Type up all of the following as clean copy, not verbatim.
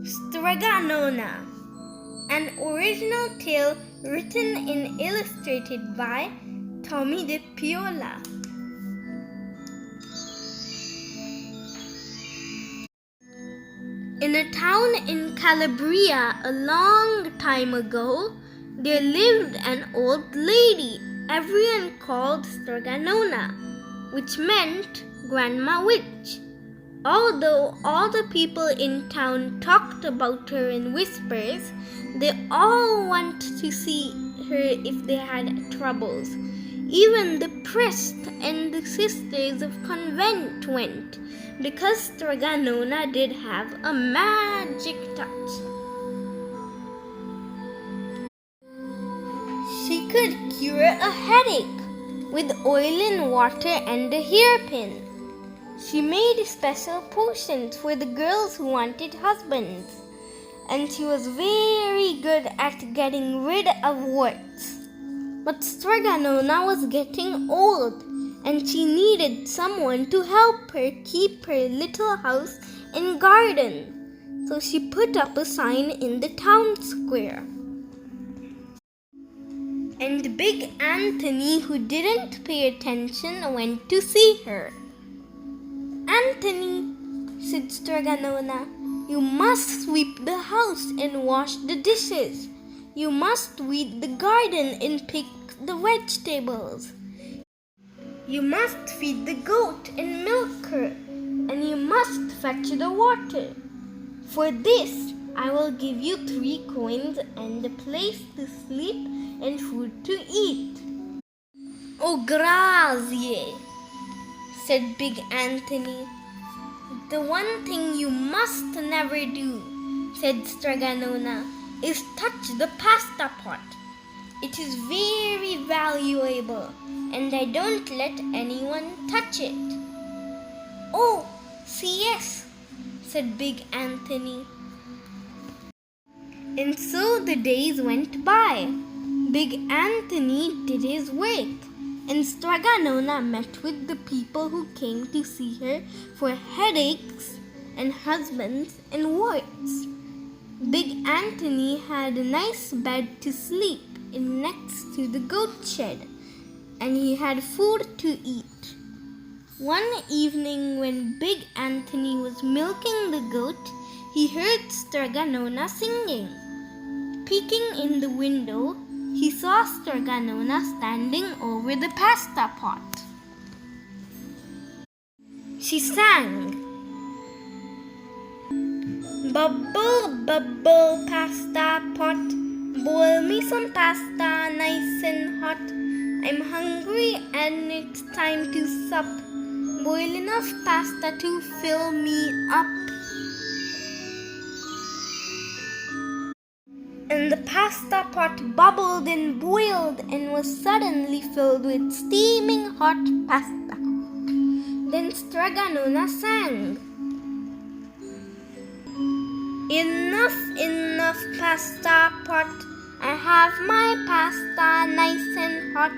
Strega Nona, an original tale written and illustrated by Tomie Depaola. In a town in Calabria a long time ago, there lived an old lady everyone called Strega Nona, which meant Grandma Witch. Although all the people in town talked about her in whispers, they all wanted to see her if they had troubles. Even the priest and the sisters of convent went, because Strega Nona did have a magic touch. She could cure a headache with oil and water and a hairpin. She made special potions for the girls who wanted husbands, and she was very good at getting rid of warts. But Strega Nona was getting old, and she needed someone to help her keep her little house and garden. So she put up a sign in the town square. And Big Anthony, who didn't pay attention, went to see her. "Anthony," said Strega Nona, "you must sweep the house and wash the dishes. You must weed the garden and pick the vegetables. You must feed the goat and milk her, and you must fetch the water. For this, I will give you 3 coins and a place to sleep and food to eat." "Oh, grazie," said Big Anthony. "The one thing you must never do," said Strega Nona, "is touch the pasta pot. It is very valuable, and I don't let anyone touch it." "Oh, yes," said Big Anthony. And so the days went by. Big Anthony did his work, and Strega Nona met with the people who came to see her for headaches and husbands and warts. Big Anthony had a nice bed to sleep in next to the goat shed, and he had food to eat. One evening when Big Anthony was milking the goat, he heard Strega Nona singing. Peeking in the window, he saw Strega Nona standing over the pasta pot. She sang, "Bubble, bubble, pasta pot, boil me some pasta nice and hot. I'm hungry and it's time to sup. Boil enough pasta to fill me up." And the pasta pot bubbled and boiled and was suddenly filled with steaming hot pasta. Then Strega Nona sang, "Enough, enough, pasta pot. I have my pasta nice and hot.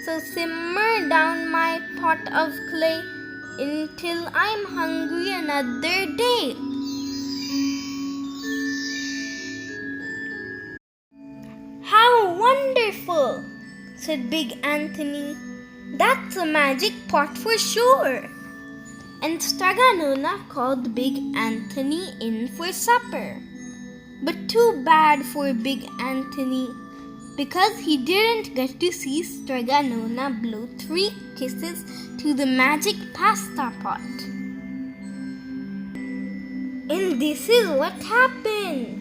So simmer down my pot of clay until I'm hungry another day." "How wonderful," said Big Anthony. "That's a magic pot for sure." And Strega Nona called Big Anthony in for supper. But too bad for Big Anthony, because he didn't get to see Strega Nona blow 3 kisses to the magic pasta pot. And this is what happened.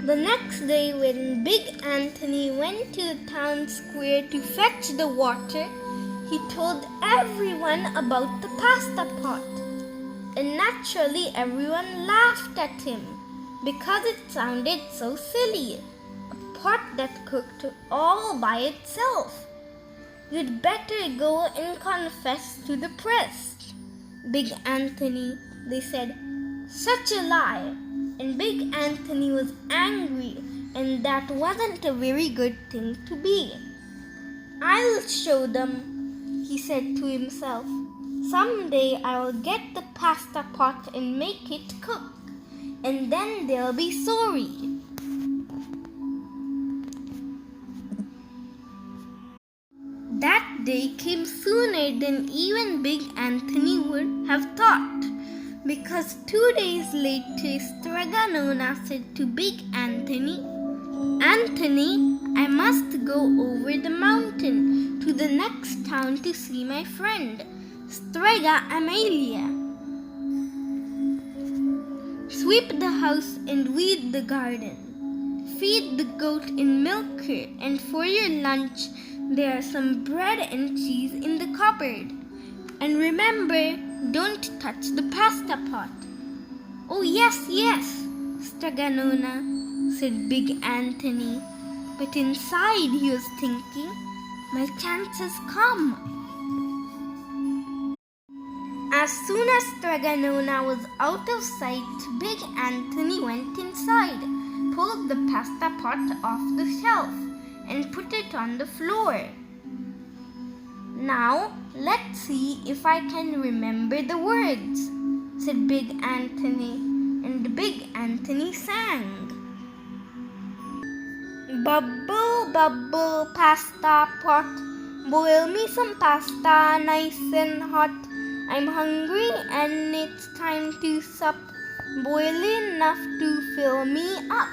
The next day, when Big Anthony went to the town square to fetch the water, he told everyone about the pasta pot. And naturally, everyone laughed at him because it sounded so silly. A pot that cooked all by itself. "You'd better go and confess to the priest, Big Anthony," they said. "Such a lie." And Big Anthony was angry, and that wasn't a very good thing to be. "I'll show them," he said to himself. "Someday I'll get the pasta pot and make it cook, and then they'll be sorry. That day came sooner than even Big Anthony would have thought, because 2 days later Strega Nona said to Big Anthony, "Anthony, I must go over the mountain to the next town to see my friend, Strega Amalia. Sweep the house and weed the garden. Feed the goat and milk her, and for your lunch there are some bread and cheese in the cupboard. And remember, don't touch the pasta pot." "Oh, yes, Strega Nona," said Big Anthony. But inside he was thinking, my chance has come. As soon as Strega Nona was out of sight, Big Anthony went inside, pulled the pasta pot off the shelf, and put it on the floor. "Now, let's see if I can remember the words," said Big Anthony, and Big Anthony sang. "Bubble, bubble, pasta pot, boil me some pasta nice and hot. I'm hungry and it's time to sup, boil enough to fill me up."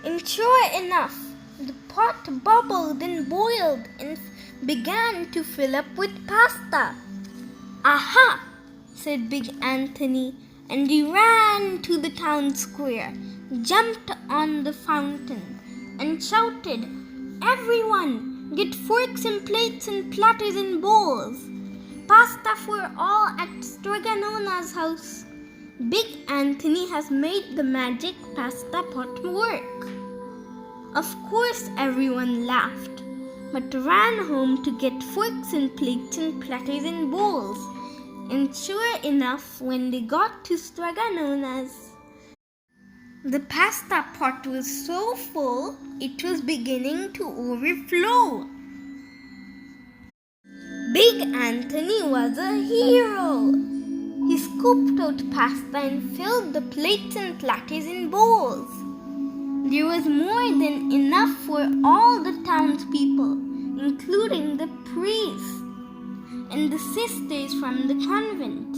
And sure enough, the pot bubbled and boiled and began to fill up with pasta. "Aha!" said Big Anthony, and he ran to the town square, jumped on the fountain, and shouted, "Everyone, get forks and plates and platters and bowls. Pasta for all at Strega Nona's house. Big Anthony has made the magic pasta pot work." Of course everyone laughed, but ran home to get forks and plates and platters and bowls. And sure enough, when they got to Strega Nona's, the pasta pot was so full, it was beginning to overflow. Big Anthony was a hero. He scooped out pasta and filled the plates and platters and bowls. There was more than enough for all the townspeople, including the priests and the sisters from the convent.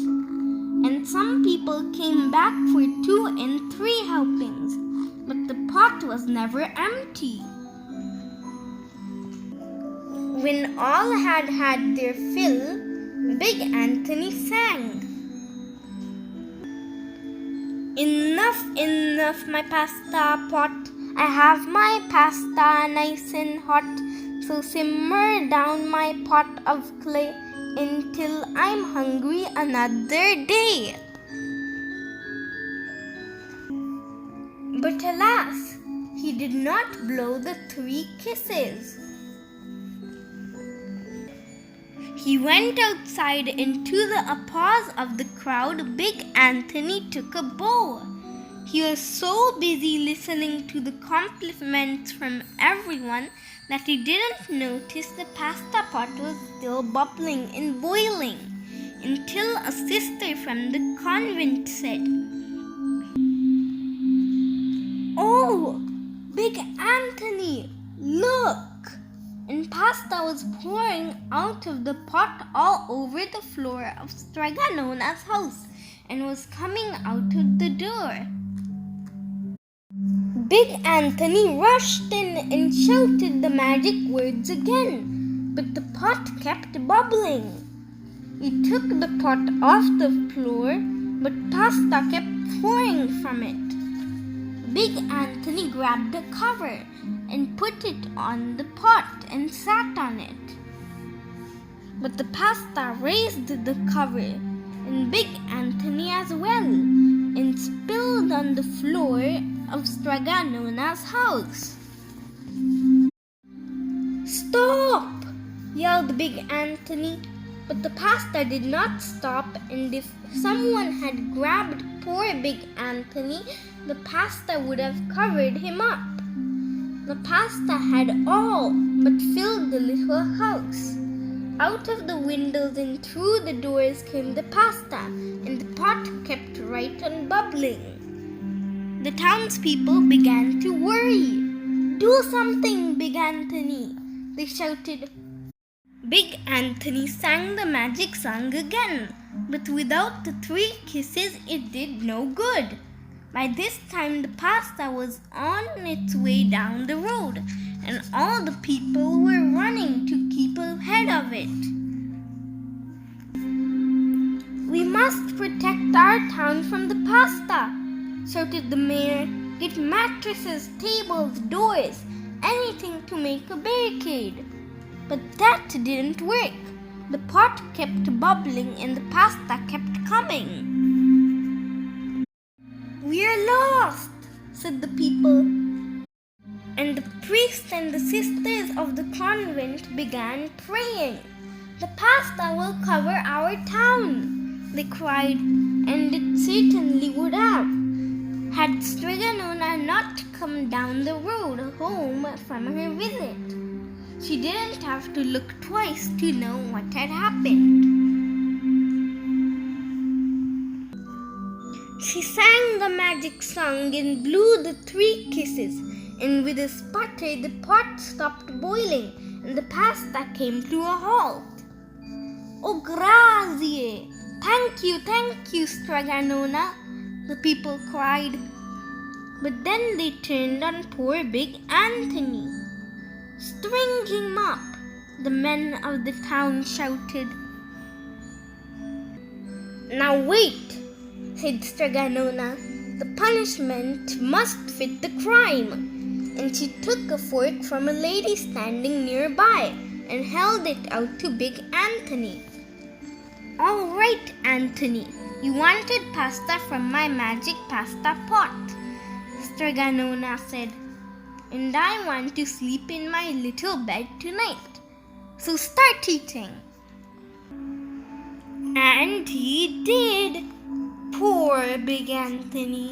And some people came back for 2 and 3 helpings, but the pot was never empty. When all had their fill, Big Anthony sang, "Enough, my pasta pot. I have my pasta nice and hot, so simmer down my pot of clay until I'm hungry another day." But alas, he did not blow the 3 kisses. He went outside, and to the applause of the crowd, Big Anthony took a bow. He was so busy listening to the compliments from everyone that he didn't notice the pasta pot was still bubbling and boiling, until a sister from the convent said, "Oh, Big Anthony, look!" And pasta was pouring out of the pot all over the floor of Strega Nona's house and was coming out of the door. Big Anthony rushed in and shouted the magic words again, but the pot kept bubbling. He took the pot off the floor, but pasta kept pouring from it. Big Anthony grabbed a cover and put it on the pot and sat on it. But the pasta raised the cover and Big Anthony as well, and spilled on the floor of Strega Nona's house. "Stop!" yelled Big Anthony, but the pasta did not stop, and if someone had grabbed poor Big Anthony, the pasta would have covered him up. The pasta had all but filled the little house. Out of the windows and through the doors came the pasta, and the pot kept right on bubbling. The townspeople began to worry. "Do something, Big Anthony," they shouted. Big Anthony sang the magic song again, but without the 3 kisses it did no good. By this time the pasta was on its way down the road, and all the people were running to keep ahead of it. "We must protect our town from the pasta," shouted the mayor. "Get mattresses, tables, doors, anything to make a barricade." But that didn't work. The pot kept bubbling and the pasta kept coming. "We're lost," said the people. And the priests and the sisters of the convent began praying. "The pasta will cover our town," they cried, and it certainly would have, had Strega Nona not come down the road home from her visit. She didn't have to look twice to know what had happened. She sang the magic song and blew the 3 kisses, and with a sputter the pot stopped boiling and the pasta came to a halt. "Oh, grazie! Thank you, Strega Nona," the people cried. But then they turned on poor Big Anthony. "String him up," the men of the town shouted. "Now wait," said Strega Nona. "The punishment must fit the crime." And she took a fork from a lady standing nearby and held it out to Big Anthony. "All right, Anthony, you wanted pasta from my magic pasta pot," Strega Nona said. "And I want to sleep in my little bed tonight. So start eating." And he did. Poor Big Anthony.